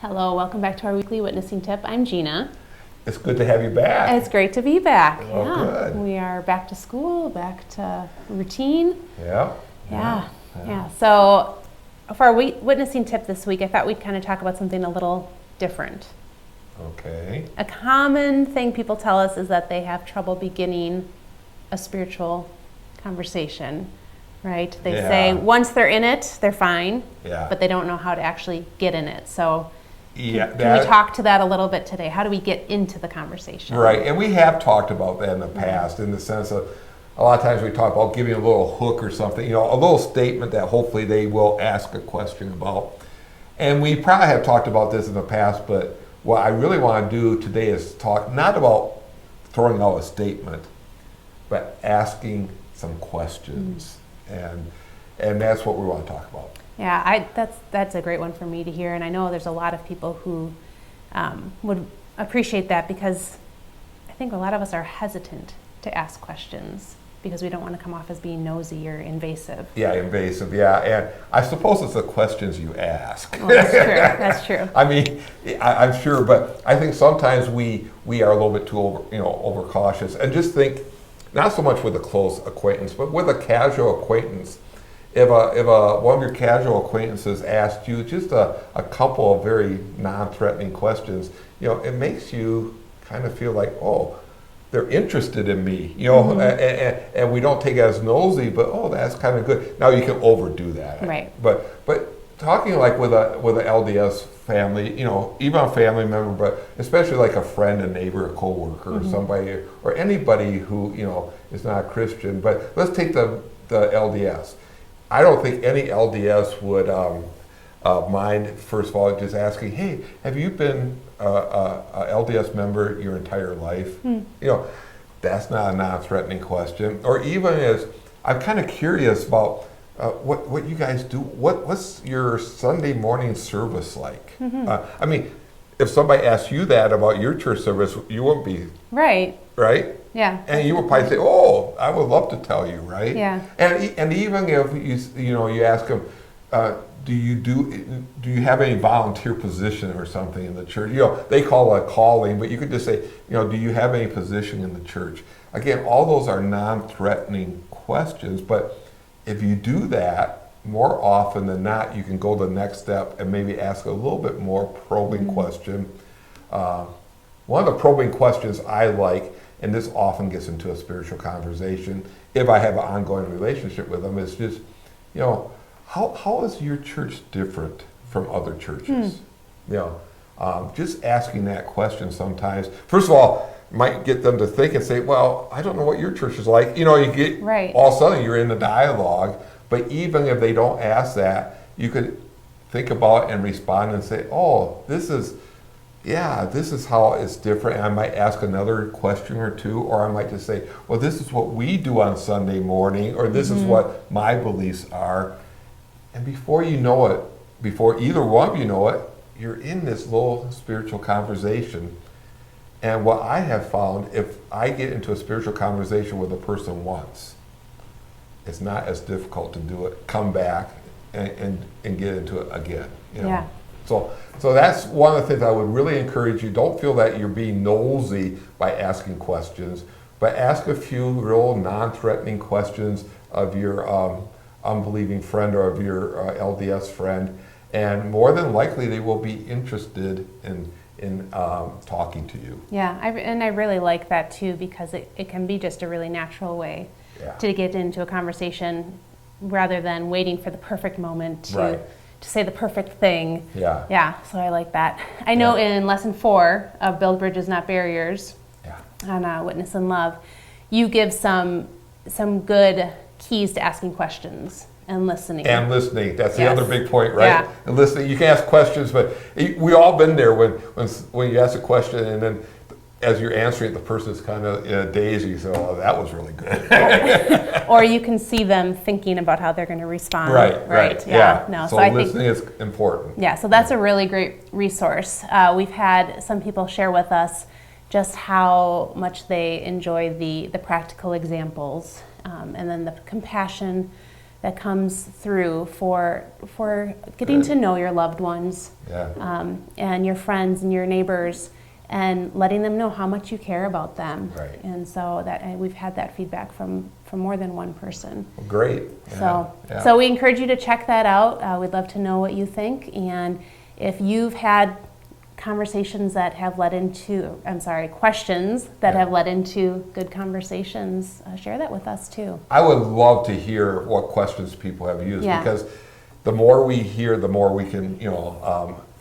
Hello, welcome back to our weekly witnessing tip. I'm Gina. It's good to have you back. It's great to be back. Oh, good. We are back to school, back to routine. Yeah. So for our witnessing tip this week, I thought we'd kind of talk about something a little different. Okay. A common thing people tell us is that they have trouble beginning a spiritual conversation, right? They say once they're in it, they're fine, but they don't know how to actually get in it. So can we talk to that a little bit today? How do we get into the conversation? Right, and we have talked about that in the past in the sense of a lot of times we talk about giving a little hook or something, a little statement that hopefully they will ask a question about. And we probably have talked about this in the past, but what I really want to do today is talk not about throwing out a statement, but asking some questions. And that's what we want to talk about. Yeah, that's a great one for me to hear, and I know there's a lot of people who would appreciate that, because I think a lot of us are hesitant to ask questions because we don't want to come off as being nosy or invasive. Yeah, invasive, and I suppose it's the questions you ask. Well, that's true. I mean, I'm sure, but I think sometimes we are a little bit too overcautious, and just think, not so much with a close acquaintance, but with a casual acquaintance. If one of your casual acquaintances asked you just a couple of very non-threatening questions, it makes you kind of feel like, oh, they're interested in me, and we don't take it as nosy, but oh, that's kind of good. Now you can overdo that, right? But talking like with an LDS family, even a family member, but especially like a friend, a neighbor, a coworker, or somebody, or anybody who is not a Christian. But let's take the LDS. I don't think any LDS would mind, first of all, just asking, hey, have you been a LDS member your entire life? That's not a non-threatening question. Or even as, I'm kind of curious about what you guys do. What's your Sunday morning service like? I mean, if somebody asked you that about your church service, you wouldn't be... Right? Yeah. And you would probably say, oh, I would love to tell you, right? Yeah. And even if you ask them, do you have any volunteer position or something in the church? They call it a calling, but you could just say, do you have any position in the church? Again, all those are non-threatening questions, but if you do that, more often than not, you can go the next step and maybe ask a little bit more probing question. One of the probing questions I like, and this often gets into a spiritual conversation, if I have an ongoing relationship with them, is just, how is your church different from other churches? Just asking that question sometimes. First of all, might get them to think and say, well, I don't know what your church is like. You get, all of a sudden you're in the dialogue. But even if they don't ask that, you could think about and respond and say, oh, this is how it's different. And I might ask another question or two, or I might just say, well, this is what we do on Sunday morning, or this is what my beliefs are. And before you know it, before either one of you know it, you're in this little spiritual conversation. And what I have found, if I get into a spiritual conversation with a person once, it's not as difficult to do it, come back and get into it again. Yeah. So that's one of the things I would really encourage you. Don't feel that you're being nosy by asking questions, but ask a few real non-threatening questions of your unbelieving friend or of your LDS friend, and more than likely they will be interested in talking to you. Yeah, I really like that too, because it can be just a really natural way to get into a conversation rather than waiting for the perfect moment to say the perfect thing. Yeah, so I like that. I know in lesson 4 of Build Bridges Not Barriers on Witness in Love, you give some good keys to asking questions and listening. That's the other big point, right? Yeah. And listening, you can ask questions, but we all been there when you ask a question and then as you're answering it, the person's kind of in a daze. You say, "Oh, that was really good." Or you can see them thinking about how they're going to respond. Right. Yeah. No. So listening is important. Yeah. So that's a really great resource. We've had some people share with us just how much they enjoy the practical examples, and then the compassion that comes through for getting to know your loved ones, and your friends and your neighbors, and letting them know how much you care about them. Right. And so we've had that feedback from more than one person. Well, great. So we encourage you to check that out. We'd love to know what you think, and if you've had conversations that have led into, questions that have led into good conversations, share that with us too. I would love to hear what questions people have used, because the more we hear, the more we can,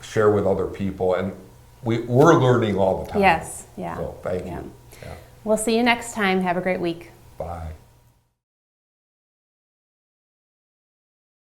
share with other people, and we're learning all the time. Yes, yeah. So thank you. We'll see you next time. Have a great week. Bye.